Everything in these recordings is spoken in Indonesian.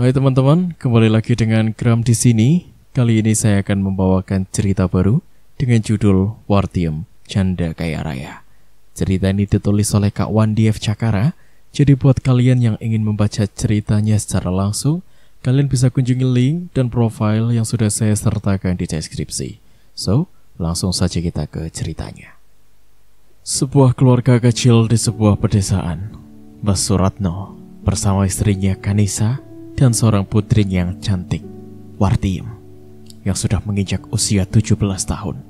Hai teman-teman, kembali lagi dengan Gram di sini. Kali ini saya akan membawakan cerita baru dengan judul Wartiem, Janda Kaya Raya. Cerita ini ditulis oleh Kak Wandi F. Cakara. Jadi buat kalian yang ingin membaca ceritanya secara langsung, kalian bisa kunjungi link dan profil yang sudah saya sertakan di deskripsi. So, langsung saja kita ke ceritanya. Sebuah keluarga kecil di sebuah pedesaan. Mas Suratno bersama istrinya Kanisa dan seorang putrinya yang cantik, Wartiem, yang sudah menginjak usia 17 tahun.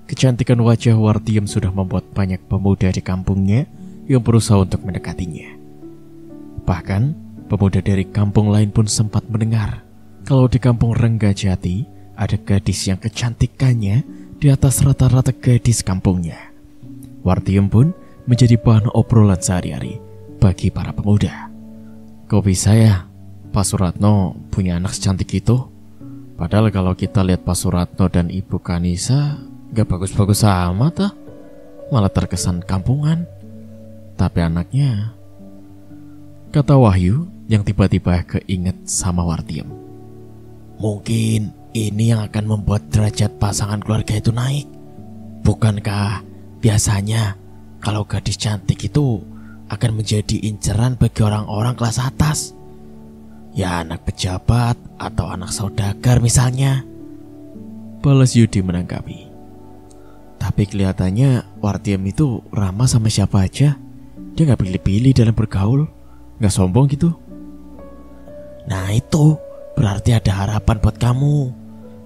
Kecantikan wajah Wartiem sudah membuat banyak pemuda di kampungnya yang berusaha untuk mendekatinya. Bahkan, pemuda dari kampung lain pun sempat mendengar kalau di kampung Renggajati ada gadis yang kecantikannya di atas rata-rata gadis kampungnya. Wartiem pun menjadi bahan obrolan sehari-hari bagi para pemuda. Kok bisa ya Pak Suratno punya anak secantik itu? Padahal kalau kita lihat Pak Suratno dan Ibu Kanisa gak bagus-bagus amat ah. Malah terkesan kampungan. Tapi anaknya, kata Wahyu yang tiba-tiba keinget sama Wartiem. Mungkin ini yang akan membuat derajat pasangan keluarga itu naik. Bukankah biasanya kalau gadis cantik itu akan menjadi inceran bagi orang-orang kelas atas? Ya anak pejabat atau anak saudagar misalnya, balas Yudi menanggapi. Tapi kelihatannya Wartiem itu ramah sama siapa aja. Dia gak pilih-pilih dalam bergaul. Gak sombong gitu. Nah itu berarti ada harapan buat kamu.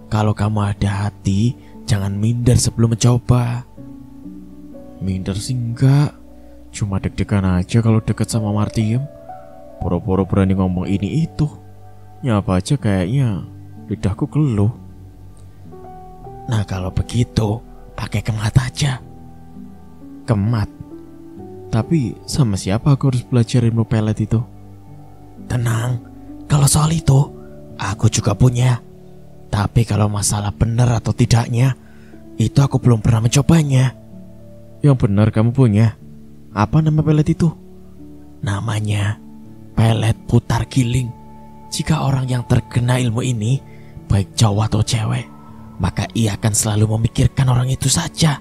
Kalau kamu ada hati, jangan minder sebelum mencoba. Minder sih enggak, cuma deg-degan aja kalau deket sama Wartiem. Poro-poro berani ngomong ini itu. Nyapa aja kayaknya lidahku keluh. Nah kalau begitu pakai kemat aja. Kemat? Tapi sama siapa aku harus belajar ilmu pelet itu? Tenang, kalau soal itu aku juga punya. Tapi kalau masalah benar atau tidaknya, itu aku belum pernah mencobanya. Yang benar kamu punya? Apa nama pelet itu? Namanya pelet putar giling. Jika orang yang terkena ilmu ini, baik cowok atau cewek, maka ia akan selalu memikirkan orang itu saja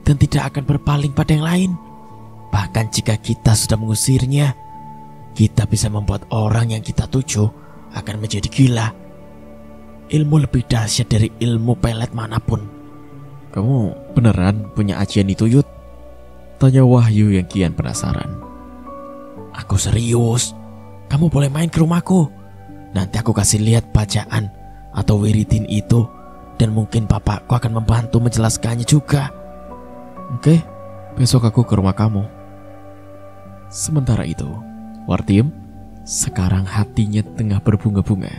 dan tidak akan berpaling pada yang lain. Bahkan jika kita sudah mengusirnya, kita bisa membuat orang yang kita tuju akan menjadi gila. Ilmu lebih dahsyat dari ilmu pelet manapun. Kamu beneran punya ajian itu, Yud? Tanya Wahyu yang kian penasaran. Aku serius. Kamu boleh main ke rumahku. Nanti aku kasih lihat bacaan atau wiridin itu, dan mungkin bapakku akan membantu menjelaskannya juga. Oke, besok aku ke rumah kamu. Sementara itu, Wartiem sekarang hatinya tengah berbunga-bunga.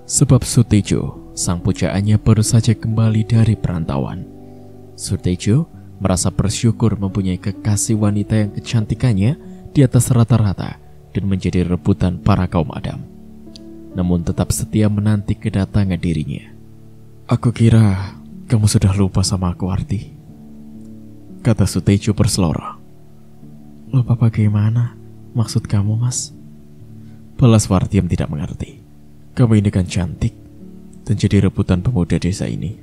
Sebab Sutejo, sang pujaannya, baru saja kembali dari perantauan. Sutejo merasa bersyukur mempunyai kekasih wanita yang kecantikannya di atas rata-rata dan menjadi rebutan para kaum Adam. Namun tetap setia menanti kedatangan dirinya. Aku kira kamu sudah lupa sama aku, Arti, kata Sutejo berseloroh. Lupa bagaimana? Maksud kamu, Mas? Balas Wartiem tidak mengerti. Kamu ini kan cantik dan jadi rebutan pemuda desa ini.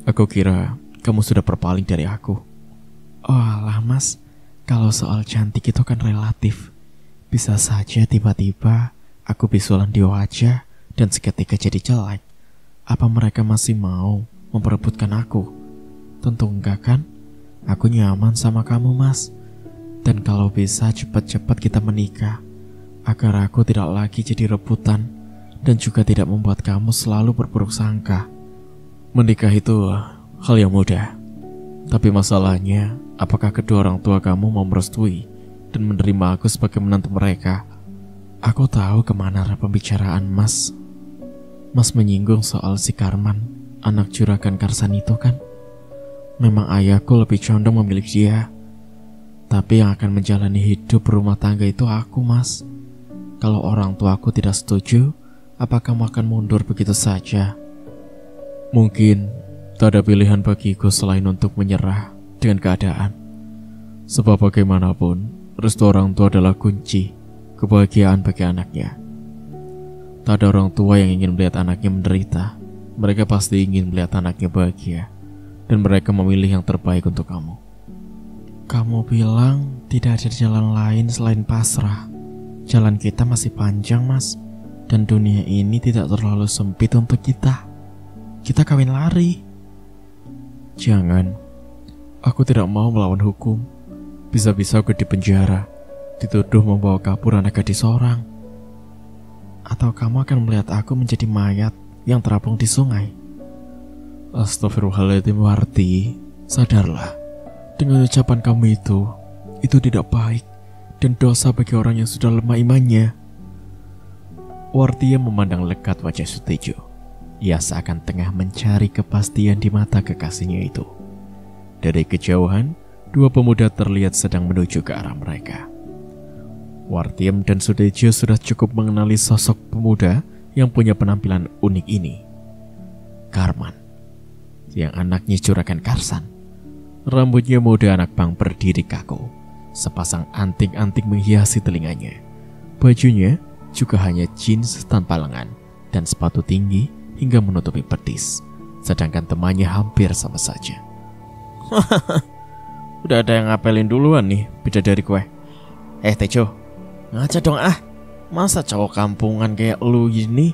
Aku kira kamu sudah berpaling dari aku. Oh alah Mas, kalau soal cantik itu kan relatif. Bisa saja tiba-tiba aku bisulan di wajah dan seketika jadi jelek. Apa mereka masih mau memperebutkan aku? Tentu enggak kan? Aku nyaman sama kamu, Mas. Dan kalau bisa cepat-cepat kita menikah, agar aku tidak lagi jadi rebutan dan juga tidak membuat kamu selalu berburuk sangka. Menikah itu hal yang mudah. Tapi masalahnya, apakah kedua orang tua kamu mau merestui dan menerima aku sebagai menantu mereka? Aku tahu kemana arah pembicaraan Mas. Mas menyinggung soal si Karman, anak juragan Karsan itu kan? Memang ayahku lebih condong memilih dia. Tapi yang akan menjalani hidup berumah tangga itu aku, Mas. Kalau orang tuaku tidak setuju, apa kamu akan mundur begitu saja? Mungkin tak ada pilihan bagiku selain untuk menyerah dengan keadaan. Sebab bagaimanapun, restu orang tua adalah kunci kebahagiaan bagi anaknya. Tak ada orang tua yang ingin melihat anaknya menderita. Mereka pasti ingin melihat anaknya bahagia. Dan mereka memilih yang terbaik untuk kamu. Kamu bilang tidak ada jalan lain selain pasrah. Jalan kita masih panjang, Mas. Dan dunia ini tidak terlalu sempit untuk kita. Kita kawin lari. Jangan. Aku tidak mau melawan hukum. Bisa-bisa aku dipenjara, dituduh membawa kabur anak gadis orang. Atau kamu akan melihat aku menjadi mayat yang terapung di sungai. Astagfirullahaladzim, Warti. Sadarlah, dengan ucapan kamu itu tidak baik dan dosa bagi orang yang sudah lemah imannya. Warti yang memandang lekat wajah Sutejo. Ia seakan tengah mencari kepastian di mata kekasihnya itu. Dari kejauhan, dua pemuda terlihat sedang menuju ke arah mereka. Wartiem dan Sutejo sudah cukup mengenali sosok pemuda yang punya penampilan unik ini. Karman, yang anaknya Juragan Karsan. Rambutnya muda anak pang berdiri kaku. Sepasang anting-anting menghiasi telinganya. Bajunya juga hanya jeans tanpa lengan dan sepatu tinggi hingga menutupi betis. Sedangkan temannya hampir sama saja. Udah ada yang ngapelin duluan nih bidadari kue. Tejo, ngaca dong ah. Masa cowok kampungan kayak lu ini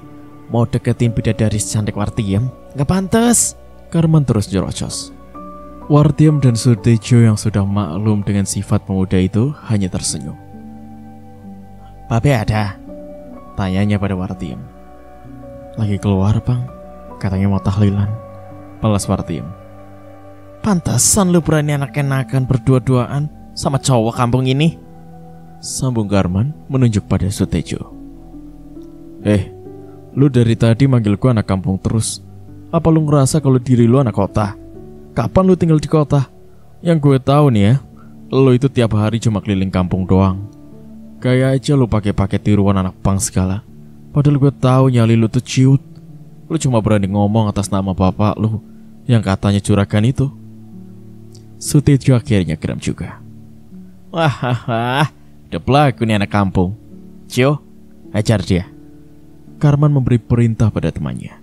mau deketin bidadari cantik Wartiem? Gak pantas. Karman terus jerocos. Wartiem dan Sutejo yang sudah maklum dengan sifat pemuda itu hanya tersenyum. Babe ada? Tanyanya pada Wartiem. Lagi keluar, Bang. Katanya mau tahlilan. Balas Wartiem. Pantasan lu berani enak-enakan berdua-duaan sama cowok kampung ini. Sambung Karman menunjuk pada Sutejo. Lu dari tadi manggil gua anak kampung terus. Apa lu ngerasa kalau diri lu anak kota? Kapan lu tinggal di kota? Yang gue tahu nih ya, lu itu tiap hari cuma keliling kampung doang. Kayak aja lu pakai tiruan anak pang segala. Padahal gue tahu nyali lu tuh ciut. Lu cuma berani ngomong atas nama bapak lu yang katanya juragan itu. Sutejo akhirnya geram juga. Wah, udah pelaku nih anak kampung. Cio, ajar dia. Karman memberi perintah pada temannya.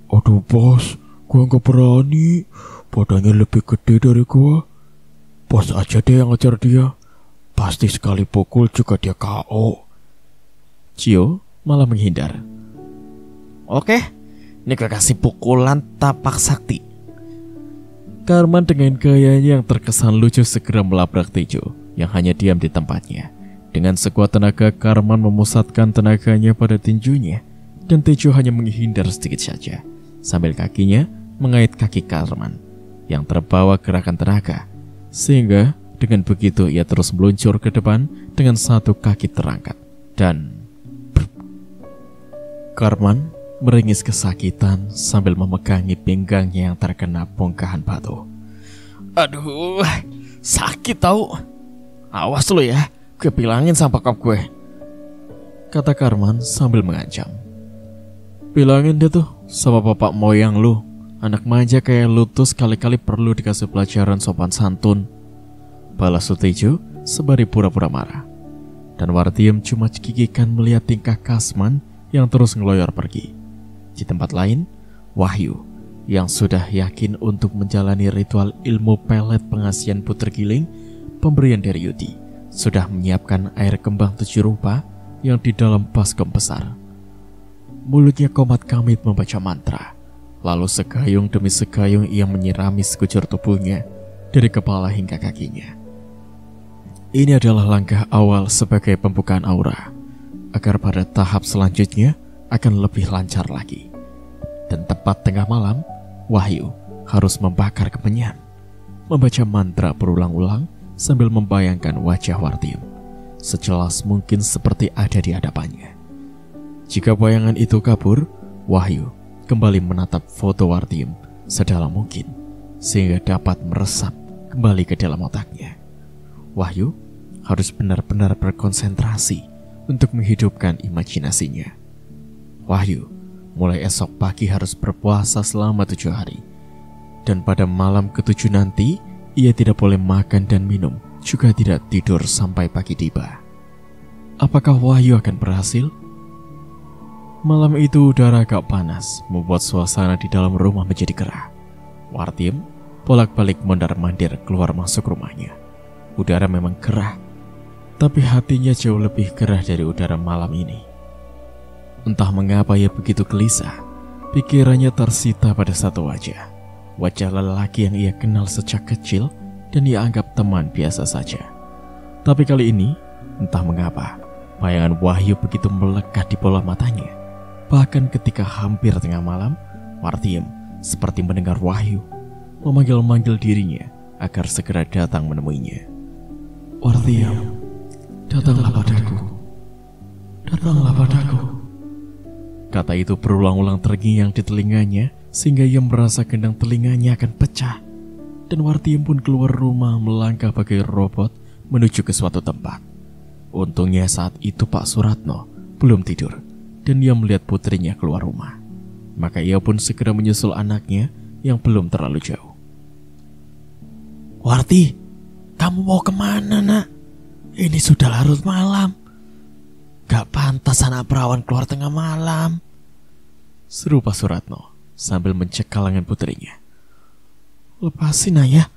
Aduh bos, gua gak berani. Badannya lebih gede dari gua. Bos aja deh yang ajar dia. Pasti sekali pukul juga dia KO. Cio malah menghindar. Oke, ini gue kasih pukulan tapak sakti. Karman dengan gayanya yang terkesan lucu segera melabrak Tejo yang hanya diam di tempatnya. Dengan sekuat tenaga, Karman memusatkan tenaganya pada tinjunya dan Tejo hanya menghindar sedikit saja, sambil kakinya mengait kaki Karman yang terbawa gerakan tenaga, sehingga dengan begitu ia terus meluncur ke depan dengan satu kaki terangkat dan Karman meringis kesakitan sambil memegangi pinggangnya yang terkena bongkahan batu. Aduh, sakit tau. Awas lu ya, gue bilangin sama bokap gue, kata Karman sambil mengancam. Bilangin deh tuh sama bapak moyang lu, anak manja kayak lu tuh sekali-kali perlu dikasih pelajaran sopan santun, balas Sutejo sembari pura-pura marah. Dan Wartiem cuma cekikikan melihat tingkah Kasman yang terus ngeloyor pergi. Di tempat lain, Wahyu yang sudah yakin untuk menjalani ritual ilmu pelet pengasihan puter giling pemberian dari Yudi sudah menyiapkan air kembang 7 rupa yang di dalam baskom besar. Mulutnya komat kamit membaca mantra, lalu segayung demi segayung ia menyirami sekujur tubuhnya dari kepala hingga kakinya. Ini adalah langkah awal sebagai pembukaan aura, agar pada tahap selanjutnya akan lebih lancar lagi. Dan tepat tengah malam, Wahyu harus membakar kemenyan, membaca mantra berulang-ulang sambil membayangkan wajah Wartiem sejelas mungkin seperti ada di hadapannya. Jika bayangan itu kabur, Wahyu kembali menatap foto Wartiem sedalam mungkin sehingga dapat meresap kembali ke dalam otaknya. Wahyu harus benar-benar berkonsentrasi untuk menghidupkan imajinasinya. Wahyu mulai esok pagi harus berpuasa selama 7 hari. Dan pada malam ke-7 nanti, ia tidak boleh makan dan minum, juga tidak tidur sampai pagi tiba. Apakah Wahyu akan berhasil? Malam itu udara agak panas, membuat suasana di dalam rumah menjadi gerah. Wartiem bolak-balik mondar-mandir keluar masuk rumahnya. Udara memang gerah, tapi hatinya jauh lebih gerah dari udara malam ini. Entah mengapa ia begitu gelisah, pikirannya tersita pada satu wajah. Wajah lelaki yang ia kenal sejak kecil dan ia anggap teman biasa saja. Tapi kali ini, entah mengapa, bayangan Wahyu begitu melekat di bola matanya. Bahkan ketika hampir tengah malam, Wartiem seperti mendengar Wahyu memanggil-manggil dirinya agar segera datang menemuinya. "Wartiem, datanglah padaku. Datanglah padaku." Kata itu berulang-ulang terngiang di telinganya sehingga ia merasa gendang telinganya akan pecah. Dan Wartiem pun keluar rumah melangkah bagai robot menuju ke suatu tempat. Untungnya saat itu Pak Suratno belum tidur dan ia melihat putrinya keluar rumah. Maka ia pun segera menyusul anaknya yang belum terlalu jauh. "Warti, kamu mau kemana, nak? Ini sudah larut malam. Gak pantas anak perawan keluar tengah malam," seru Pak Suratno sambil mencekal lengan putrinya. "Lepasin, ayah.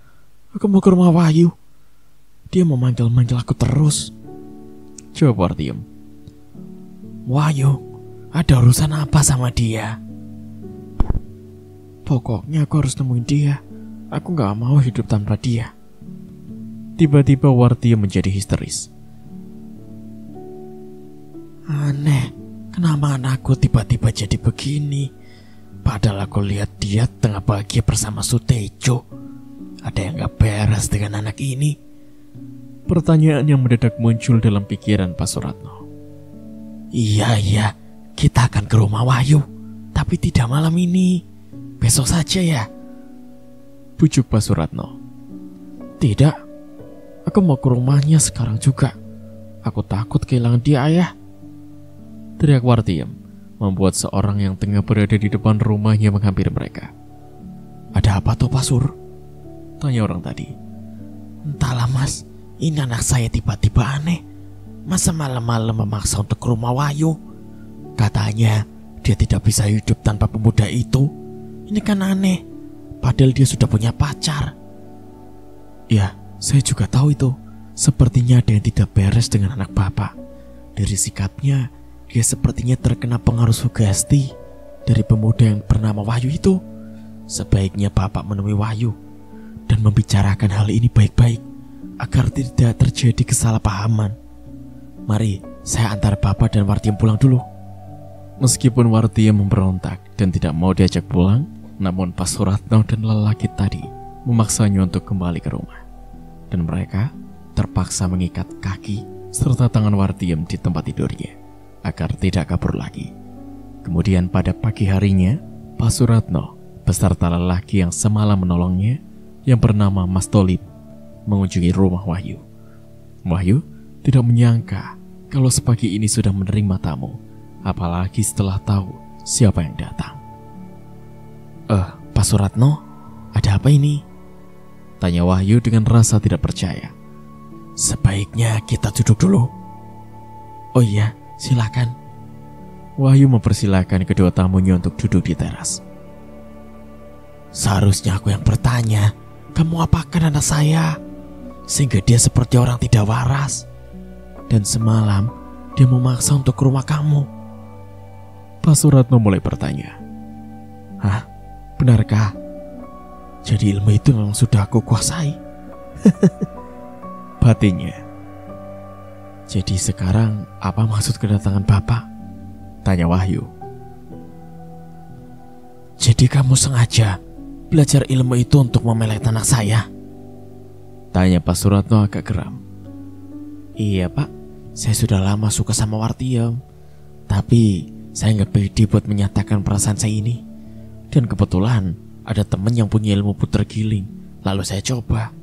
Aku mau ke rumah Wahyu. Dia memanggil-manggil aku terus." Jawab Wartiem. "Wahyu, ada urusan apa sama dia? Pokoknya aku harus nemuin dia. Aku gak mau hidup tanpa dia." Tiba-tiba Wartiem menjadi histeris. "Aneh, kenapa anakku tiba-tiba jadi begini? Padahal aku lihat dia tengah bahagia bersama Sutejo. Ada yang gak beres dengan anak ini?" Pertanyaan yang mendadak muncul dalam pikiran Pak Suratno. Iya, kita akan ke rumah Wahyu, tapi tidak malam ini. Besok saja ya," bujuk Pak Suratno. "Tidak, aku mau ke rumahnya sekarang juga. Aku takut kehilangan dia, ayah," teriak Wartiem, membuat seorang yang tengah berada di depan rumahnya menghampiri mereka. "Ada apa tuh, Pak Sur?" tanya orang tadi. "Entahlah, Mas. Ini anak saya tiba-tiba aneh. Masa malam-malam memaksa untuk ke rumah Wahyu? Katanya dia tidak bisa hidup tanpa pemuda itu. Ini kan aneh. Padahal dia sudah punya pacar." "Ya, saya juga tahu itu. Sepertinya ada yang tidak beres dengan anak Bapak. Dari sikapnya, dia sepertinya terkena pengaruh sugesti dari pemuda yang bernama Wahyu itu. Sebaiknya Bapak menemui Wahyu dan membicarakan hal ini baik-baik agar tidak terjadi kesalahpahaman. Mari, saya antar Bapak dan Wartiem pulang dulu." Meskipun Wartiem memberontak dan tidak mau diajak pulang, namun Pak Suratno dan lelaki tadi memaksanya untuk kembali ke rumah. Dan mereka terpaksa mengikat kaki serta tangan Wartiem di tempat tidurnya agar tidak kabur lagi. Kemudian pada pagi harinya, Pak Suratno beserta lelaki yang semalam menolongnya yang bernama Mas Tolib mengunjungi rumah Wahyu. Wahyu tidak menyangka kalau sepagi ini sudah menerima tamu, apalagi setelah tahu siapa yang datang. Pak Suratno, ada apa ini?" tanya Wahyu dengan rasa tidak percaya. "Sebaiknya kita duduk dulu." "Oh iya, silakan." Wahyu mempersilahkan kedua tamunya untuk duduk di teras. "Seharusnya aku yang bertanya, kamu apakan anak saya? Sehingga dia seperti orang tidak waras. Dan semalam dia memaksa untuk ke rumah kamu." Pak Suratno mulai bertanya. "Hah? Benarkah? Jadi ilmu itu memang sudah aku kuasai?" batinnya. "Jadi sekarang apa maksud kedatangan Bapak?" tanya Wahyu. "Jadi kamu sengaja belajar ilmu itu untuk memelet anak saya?" tanya Pak Suratno agak geram. "Iya, Pak, saya sudah lama suka sama Wartiem, tapi saya nggak pede buat menyatakan perasaan saya ini. Dan kebetulan ada teman yang punya ilmu puter giling, lalu saya coba.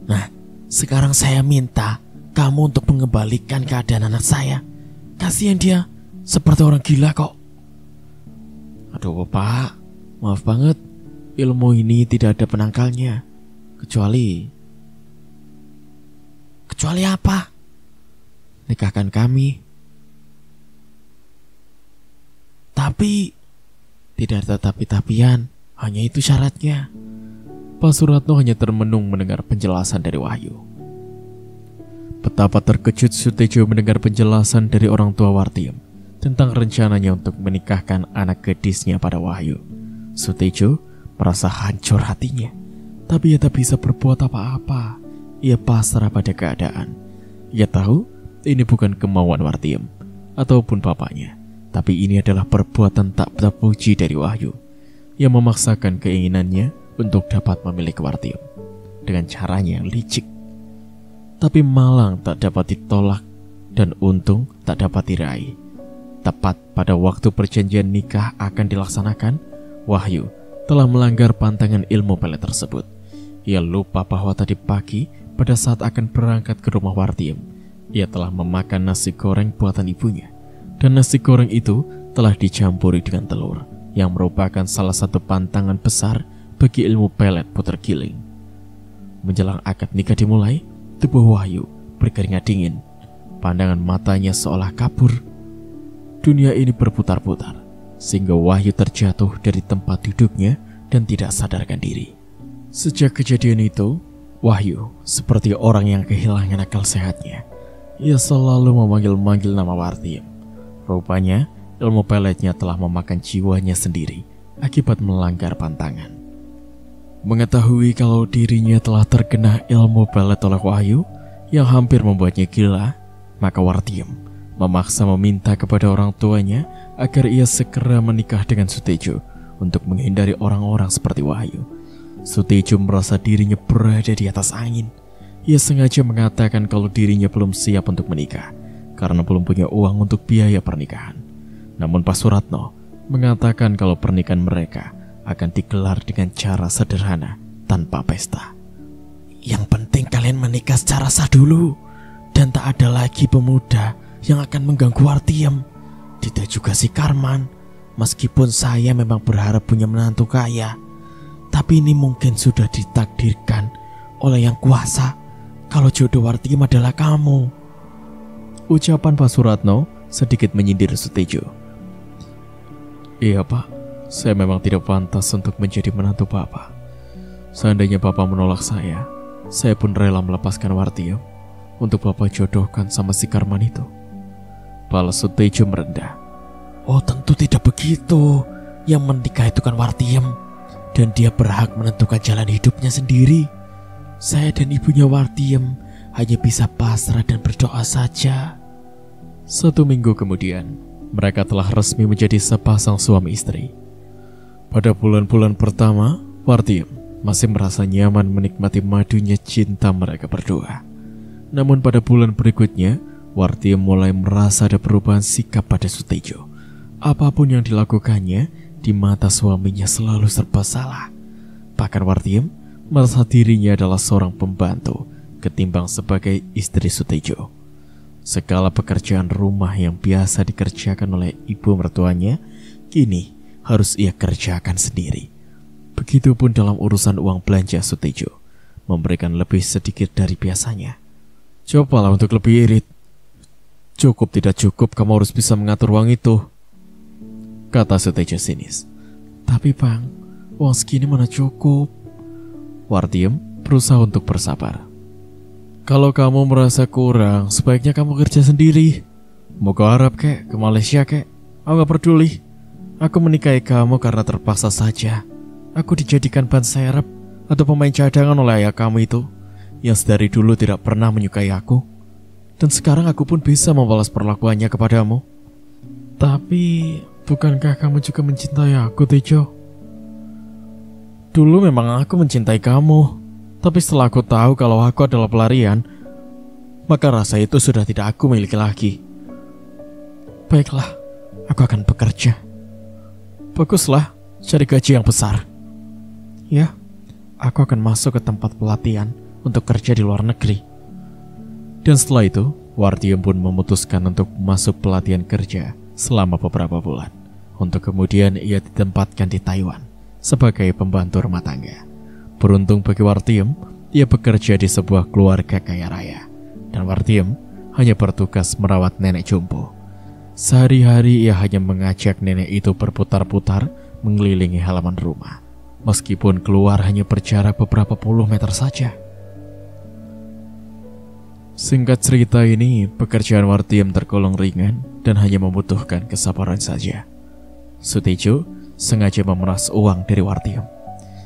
Nah, sekarang saya minta kamu untuk mengembalikan keadaan anak saya. Kasihan dia, seperti orang gila kok." "Aduh, Pak, maaf banget. Ilmu ini tidak ada penangkalnya. Kecuali apa? Nikahkan kami." Tapi, tidak ada tapi-tapian, hanya itu syaratnya. Pak Suratno hanya termenung mendengar penjelasan dari Wahyu. Betapa terkejut Sutejo mendengar penjelasan dari orang tua Wartiem tentang rencananya untuk menikahkan anak gadisnya pada Wahyu. Sutejo merasa hancur hatinya, tapi ia tak bisa berbuat apa-apa. Ia pasrah pada keadaan. Ia tahu ini bukan kemauan Wartiem ataupun bapaknya, tapi ini adalah perbuatan tak terpuji dari Wahyu yang memaksakan keinginannya untuk dapat memiliki Wartiem dengan caranya yang licik. Tapi malang tak dapat ditolak dan untung tak dapat diraih. Tepat pada waktu perjanjian nikah akan dilaksanakan, Wahyu telah melanggar pantangan ilmu pelet tersebut. Ia lupa bahwa tadi pagi pada saat akan berangkat ke rumah Wartiem, ia telah memakan nasi goreng buatan ibunya. Dan nasi goreng itu telah dicampuri dengan telur, yang merupakan salah satu pantangan besar bagi ilmu pelet puter giling. Menjelang akad nikah dimulai, tubuh Wahyu berkeringat dingin. Pandangan matanya seolah kabur. Dunia ini berputar-putar, sehingga Wahyu terjatuh dari tempat duduknya dan tidak sadarkan diri. Sejak kejadian itu, Wahyu seperti orang yang kehilangan akal sehatnya. Ia selalu memanggil-manggil nama Wartiem. Rupanya, ilmu peletnya telah memakan jiwanya sendiri akibat melanggar pantangan. Mengetahui kalau dirinya telah terkena ilmu pelet oleh Wahyu yang hampir membuatnya gila, maka Wartiem memaksa meminta kepada orang tuanya agar ia segera menikah dengan Sutejo untuk menghindari orang-orang seperti Wahyu. Sutejo merasa dirinya berada di atas angin. Ia sengaja mengatakan kalau dirinya belum siap untuk menikah karena belum punya uang untuk biaya pernikahan. Namun Pak Suratno mengatakan kalau pernikahan mereka akan digelar dengan cara sederhana tanpa pesta. Yang penting kalian menikah secara sah dulu, dan tak ada lagi pemuda yang akan mengganggu Wartiem. Tidak juga si Karman. Meskipun saya memang berharap punya menantu kaya, tapi ini mungkin sudah ditakdirkan oleh Yang Kuasa kalau jodoh Wartiem adalah kamu. Ucapan Pak Suratno sedikit menyindir Sutejo. Iya Pak, saya memang tidak pantas untuk menjadi menantu Bapak. Seandainya Bapak menolak saya pun rela melepaskan Wartiem untuk Bapak jodohkan sama si Karman itu. Balas Sutejo merendah. Oh tentu tidak begitu. Yang menikah itu kan Wartiem, dan dia berhak menentukan jalan hidupnya sendiri. Saya dan ibunya Wartiem hanya bisa pasrah dan berdoa saja. 1 minggu kemudian, mereka telah resmi menjadi sepasang suami istri. Pada bulan-bulan pertama, Wartiem masih merasa nyaman menikmati madunya cinta mereka berdua. Namun pada bulan berikutnya, Wartiem mulai merasa ada perubahan sikap pada Sutejo. Apapun yang dilakukannya, di mata suaminya selalu serba salah. Bahkan Wartiem merasa dirinya adalah seorang pembantu ketimbang sebagai istri Sutejo. Segala pekerjaan rumah yang biasa dikerjakan oleh ibu mertuanya, kini harus ia kerjakan sendiri. Begitupun dalam urusan uang belanja Sutejo, memberikan lebih sedikit dari biasanya. Cobalah untuk lebih irit. Cukup tidak cukup, kamu harus bisa mengatur uang itu, kata Sutejo sinis. Tapi Bang, uang segini mana cukup? Wartiem berusaha untuk bersabar. Kalau kamu merasa kurang, sebaiknya kamu kerja sendiri. Mau ke Arab kek, ke Malaysia kek, aku gak peduli. Aku menikahi kamu karena terpaksa saja. Aku dijadikan ban serep atau pemain cadangan oleh ayah kamu itu, yang dari dulu tidak pernah menyukai aku. Dan sekarang aku pun bisa membalas perlakuannya kepadamu. Tapi, bukankah kamu juga mencintai aku, Tejo? Dulu memang aku mencintai kamu, tapi setelah aku tahu kalau aku adalah pelarian, maka rasa itu sudah tidak aku miliki lagi. Baiklah, aku akan bekerja. Baguslah, cari gaji yang besar. Ya, aku akan masuk ke tempat pelatihan untuk kerja di luar negeri. Dan setelah itu, Wartiem pun memutuskan untuk masuk pelatihan kerja selama beberapa bulan, untuk kemudian ia ditempatkan di Taiwan sebagai pembantu rumah tangga. Beruntung bagi Wartiem, ia bekerja di sebuah keluarga kaya raya, dan Wartiem hanya bertugas merawat nenek jompo. Sehari-hari ia hanya mengajak nenek itu berputar-putar mengelilingi halaman rumah, meskipun keluar hanya berjarak beberapa puluh meter saja. Singkat cerita ini, pekerjaan Wartiem tergolong ringan dan hanya membutuhkan kesabaran saja. Sutejo sengaja memeras uang dari Wartiem.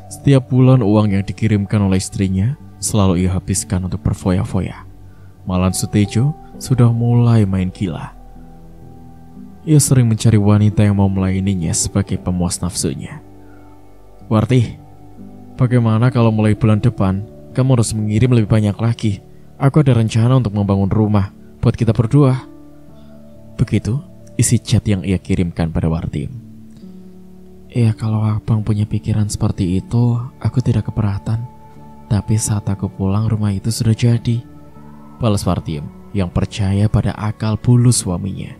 Setiap bulan uang yang dikirimkan oleh istrinya selalu ia habiskan untuk berfoya-foya. Malah Sutejo sudah mulai main gila. Ia sering mencari wanita yang mau melayaninya sebagai pemuas nafsunya. "Warti, bagaimana kalau mulai bulan depan kamu harus mengirim lebih banyak lagi? Aku ada rencana untuk membangun rumah buat kita berdua." Begitu isi chat yang ia kirimkan pada Wartiem. "Ya kalau abang punya pikiran seperti itu, aku tidak keberatan. Tapi saat aku pulang rumah itu sudah jadi," balas Wartiem yang percaya pada akal bulus suaminya.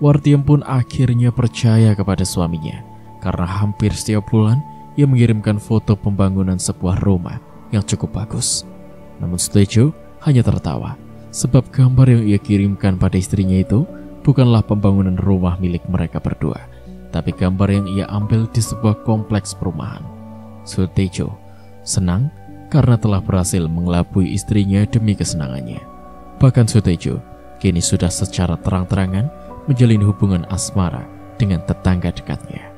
Wartiem pun akhirnya percaya kepada suaminya karena hampir setiap bulan ia mengirimkan foto pembangunan sebuah rumah yang cukup bagus. Namun Sutejo hanya tertawa, sebab gambar yang ia kirimkan pada istrinya itu bukanlah pembangunan rumah milik mereka berdua, tapi gambar yang ia ambil di sebuah kompleks perumahan. Sutejo senang karena telah berhasil mengelabui istrinya demi kesenangannya. Bahkan Sutejo kini sudah secara terang-terangan menjalin hubungan asmara dengan tetangga dekatnya.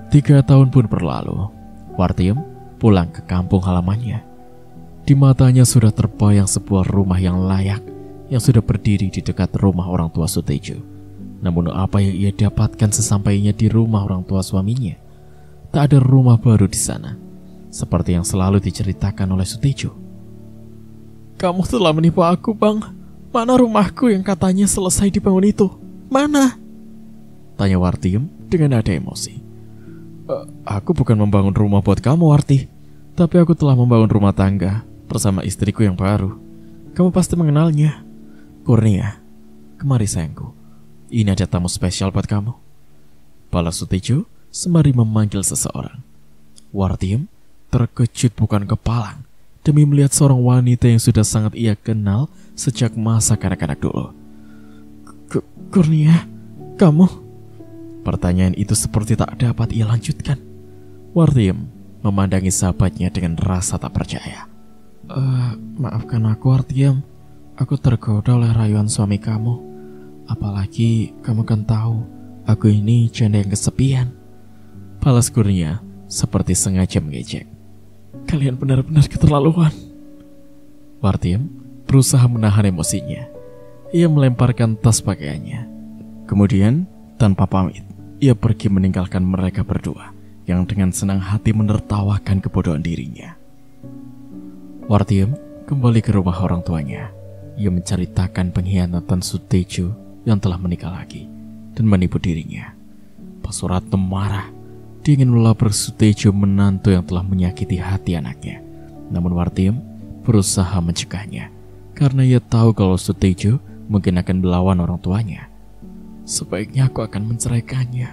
3 tahun pun berlalu, Wartiem pulang ke kampung halamannya. Di matanya sudah terbayang sebuah rumah yang layak yang sudah berdiri di dekat rumah orang tua Sutejo. Namun apa yang ia dapatkan sesampainya di rumah orang tua suaminya? Tak ada rumah baru di sana, seperti yang selalu diceritakan oleh Sutejo. "Kamu telah menipu aku, Bang. Mana rumahku yang katanya selesai dibangun itu? Mana?" tanya Wartiem dengan nada emosi. Aku bukan membangun rumah buat kamu, Warti. Tapi aku telah membangun rumah tangga bersama istriku yang baru. Kamu pasti mengenalnya. Kurnia, kemari sayangku. Ini ada tamu spesial buat kamu," balas Sutejo sembari memanggil seseorang. Wartiem terkejut bukan kepalang demi melihat seorang wanita yang sudah sangat ia kenal sejak masa kanak-kanak dulu. "Kurnia, kamu?" Pertanyaan itu seperti tak dapat ia lanjutkan. Wartiem memandangi sahabatnya dengan rasa tak percaya. Maafkan aku, Wartiem. Aku tergoda oleh rayuan suami kamu. Apalagi kamu kan tahu, aku ini janda yang kesepian," balas Kurnia seperti sengaja mengejek. "Kalian benar-benar keterlaluan." Wartiem berusaha menahan emosinya. Ia melemparkan tas pakaiannya. Kemudian, tanpa pamit, ia pergi meninggalkan mereka berdua yang dengan senang hati menertawakan kebodohan dirinya. Wartiem kembali ke rumah orang tuanya. Ia menceritakan pengkhianatan Sutejo yang telah menikah lagi dan menipu dirinya. Pak Suratno marah. Dia ingin melapor Sutejo menantu yang telah menyakiti hati anaknya. Namun Wartiem berusaha mencegahnya karena ia tahu kalau Sutejo mungkin akan melawan orang tuanya. "Sebaiknya aku akan menceraikannya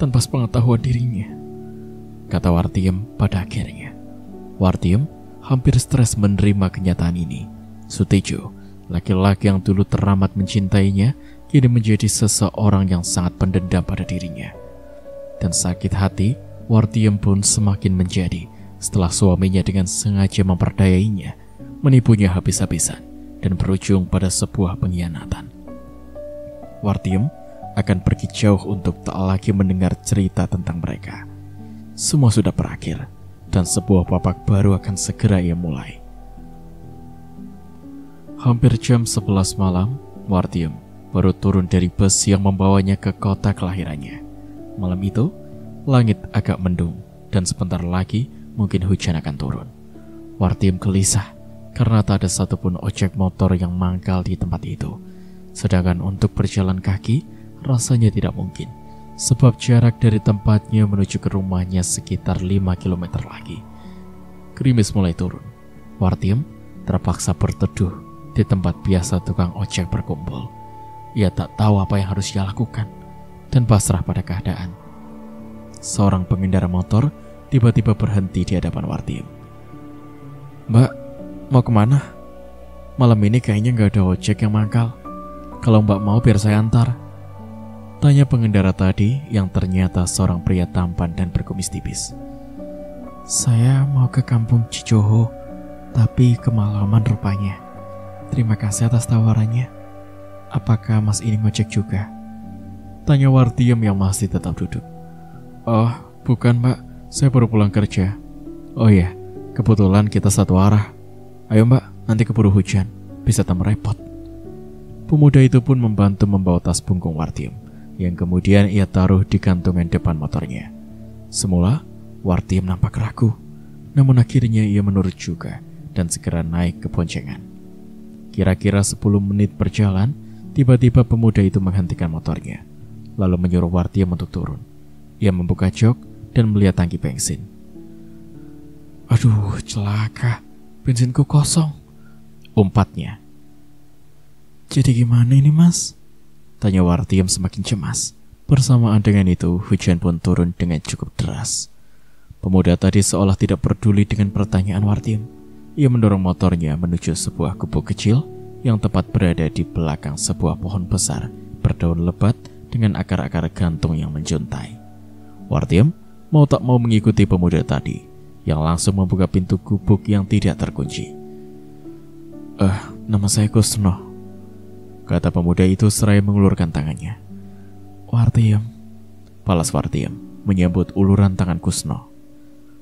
tanpa sepengetahuan dirinya," kata Wartiem pada akhirnya. Wartiem hampir stres menerima kenyataan ini. Sutejo, laki-laki yang dulu teramat mencintainya, kini menjadi seseorang yang sangat pendendam pada dirinya. Dan sakit hati Wartiem pun semakin menjadi setelah suaminya dengan sengaja memperdayainya, menipunya habis-habisan, dan berujung pada sebuah pengkhianatan. Wartiem akan pergi jauh untuk tak lagi mendengar cerita tentang mereka. Semua sudah berakhir, dan sebuah babak baru akan segera ia mulai. Hampir jam 11 malam, Wartiem baru turun dari bus yang membawanya ke kota kelahirannya. Malam itu, langit agak mendung, dan sebentar lagi mungkin hujan akan turun. Wartiem gelisah karena tak ada satupun ojek motor yang mangkal di tempat itu. Sedangkan untuk berjalan kaki rasanya tidak mungkin, sebab jarak dari tempatnya menuju ke rumahnya sekitar 5 km lagi. Gerimis mulai turun. Wartiem terpaksa berteduh di tempat biasa tukang ojek berkumpul. Ia tak tahu apa yang harus ia lakukan dan pasrah pada keadaan. Seorang pengendara motor tiba-tiba berhenti di hadapan Wartiem. "Mbak, mau kemana? Malam ini kayaknya gak ada ojek yang mangkal." Kalau Mbak mau biar saya antar. Tanya pengendara tadi yang ternyata seorang pria tampan dan berkumis tipis. Saya mau ke kampung Cijoho, tapi kemalaman rupanya. Terima kasih atas tawarannya. Apakah Mas ini ngojek juga? Tanya Wartiem yang masih tetap duduk. Oh, bukan Mbak, saya baru pulang kerja. Oh iya, kebetulan kita satu arah. Ayo Mbak, nanti keburu hujan, bisa tambah repot. Pemuda itu pun membantu membawa tas punggung Wartiem, yang kemudian ia taruh di gantungan depan motornya. Semula, Wartiem nampak ragu, namun akhirnya ia menurut juga dan segera naik ke boncengan. Kira-kira 10 menit berjalan, tiba-tiba pemuda itu menghentikan motornya, lalu menyuruh Wartiem untuk turun. Ia membuka jok dan melihat tangki bensin. Aduh, celaka, bensinku kosong, umpatnya. Jadi gimana ini Mas? Tanya Wartiem semakin cemas. Bersamaan dengan itu, hujan pun turun dengan cukup deras. Pemuda tadi seolah tidak peduli dengan pertanyaan Wartiem. Ia mendorong motornya menuju sebuah gubuk kecil yang tepat berada di belakang sebuah pohon besar berdaun lebat dengan akar-akar gantung yang menjuntai. Wartiem mau tak mau mengikuti pemuda tadi yang langsung membuka pintu gubuk yang tidak terkunci. Nama saya Kusno, kata pemuda itu seraya mengulurkan tangannya. Wartiem, balas Wartiem menyambut uluran tangan Kusno.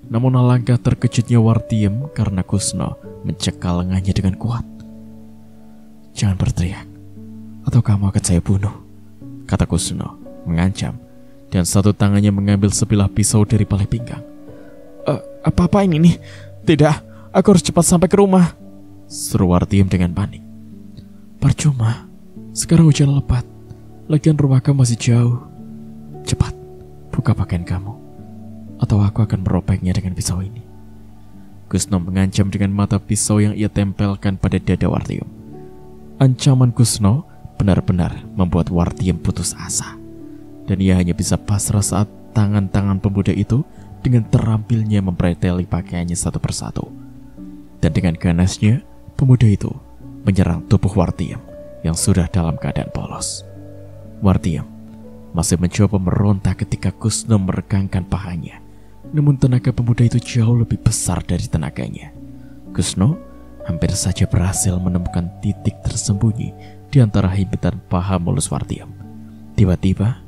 Namun alangkah terkejutnya Wartiem karena Kusno mencekal lengannya dengan kuat. Jangan berteriak, atau kamu akan saya bunuh, kata Kusno mengancam, dan satu tangannya mengambil sebilah pisau dari palai pinggang. Apa-apa ini nih? Tidak, aku harus cepat sampai ke rumah, seru Wartiem dengan panik. Percuma, sekarang hujan lebat, lagian rumah kamu masih jauh. Cepat, buka pakaian kamu, atau aku akan merobeknya dengan pisau ini. Kusno mengancam dengan mata pisau yang ia tempelkan pada dada Wartiem. Ancaman Kusno benar-benar membuat Wartiem putus asa, dan ia hanya bisa pasrah saat tangan-tangan pemuda itu dengan terampilnya mempreteli pakaiannya satu persatu. Dan dengan ganasnya, pemuda itu menyerang tubuh Wartiem yang sudah dalam keadaan polos. Wartiem masih mencoba meronta ketika Kusno meregangkan pahanya, namun tenaga pemuda itu jauh lebih besar dari tenaganya. Kusno hampir saja berhasil menemukan titik tersembunyi di antara himpitan paha mulus Wartiem. Tiba-tiba,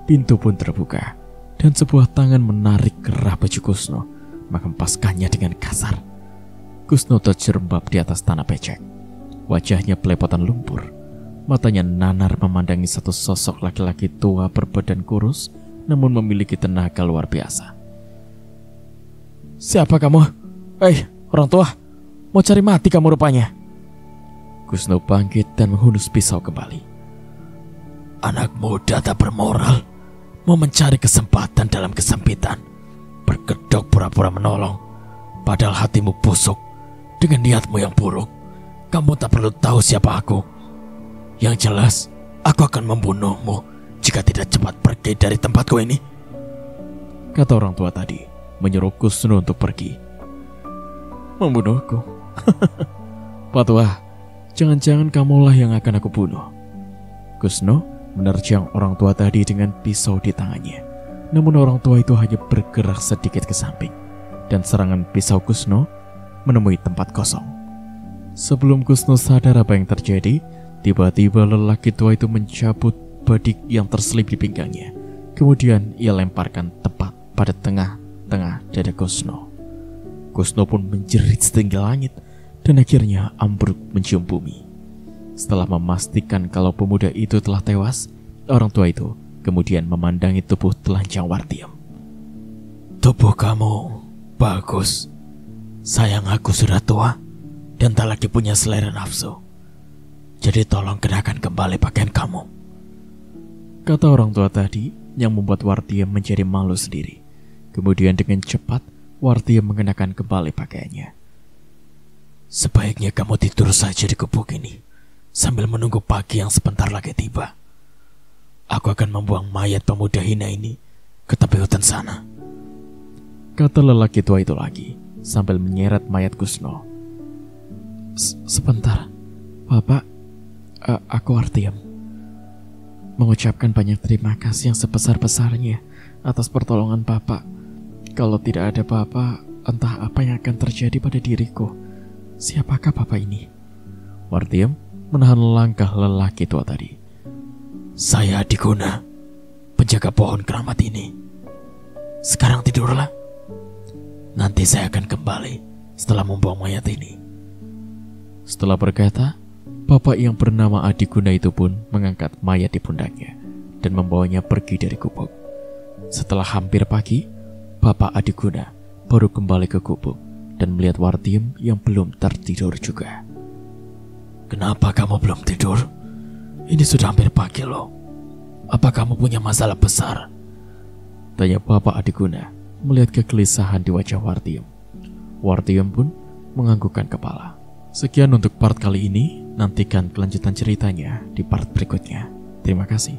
pintu pun terbuka dan sebuah tangan menarik kerah baju Kusno, menghempaskannya dengan kasar. Kusno terjerembab di atas tanah becek. Wajahnya pelepotan lumpur. Matanya nanar memandangi satu sosok laki-laki tua berbadan kurus, namun memiliki tenaga luar biasa. Siapa kamu? Orang tua, mau cari mati kamu rupanya. Kusno bangkit dan menghunus pisau kembali. Anak muda tak bermoral, mau mencari kesempatan dalam kesempitan, berkedok pura-pura menolong, padahal hatimu busuk dengan niatmu yang buruk. Kamu tak perlu tahu siapa aku. Yang jelas, aku akan membunuhmu jika tidak cepat pergi dari tempatku ini, kata orang tua tadi, menyuruh Kusno untuk pergi. Membunuhku? Pak tua, jangan-jangan kamulah yang akan aku bunuh. Kusno menerjang orang tua tadi dengan pisau di tangannya. Namun orang tua itu hanya bergerak sedikit ke samping, dan serangan pisau Kusno menemui tempat kosong. Sebelum Kusno sadar apa yang terjadi, tiba-tiba lelaki tua itu mencabut badik yang terselip di pinggangnya. Kemudian ia lemparkan tepat pada tengah-tengah dada Kusno. Kusno pun menjerit setinggi langit dan akhirnya ambruk mencium bumi. Setelah memastikan kalau pemuda itu telah tewas, orang tua itu kemudian memandangi tubuh telanjang Wartiem. Tubuh kamu bagus. Sayang aku sudah tua dan tak lagi punya selera nafsu. Jadi tolong kenakan kembali pakaian kamu, kata orang tua tadi yang membuat Wartiem menjadi malu sendiri. Kemudian dengan cepat Wartiem mengenakan kembali pakaiannya. Sebaiknya kamu tidur saja di gubuk ini sambil menunggu pagi yang sebentar lagi tiba. Aku akan membuang mayat pemuda hina ini ke tepi hutan sana, kata lelaki tua itu lagi sambil menyeret mayat Kusno. Sebentar, Bapak, Aku Artyom. Mengucapkan banyak terima kasih yang sebesar-besarnya atas pertolongan Bapak. Kalau tidak ada Bapak, entah apa yang akan terjadi pada diriku. Siapakah Bapak ini? Wartiem menahan langkah lelaki tua tadi. Saya Adiguna, penjaga pohon keramat ini. Sekarang tidurlah. Nanti saya akan kembali setelah membuang mayat ini. Setelah berkata, bapak yang bernama Adiguna itu pun mengangkat mayat di pundaknya dan membawanya pergi dari gubuk. Setelah hampir pagi, Bapak Adiguna baru kembali ke gubuk dan melihat Wartiem yang belum tertidur juga. Kenapa kamu belum tidur? Ini sudah hampir pagi loh. Apa kamu punya masalah besar? Tanya Bapak Adiguna melihat kegelisahan di wajah Wartiem. Wartiem pun menganggukkan kepala. Sekian untuk part kali ini. Nantikan kelanjutan ceritanya di part berikutnya. Terima kasih.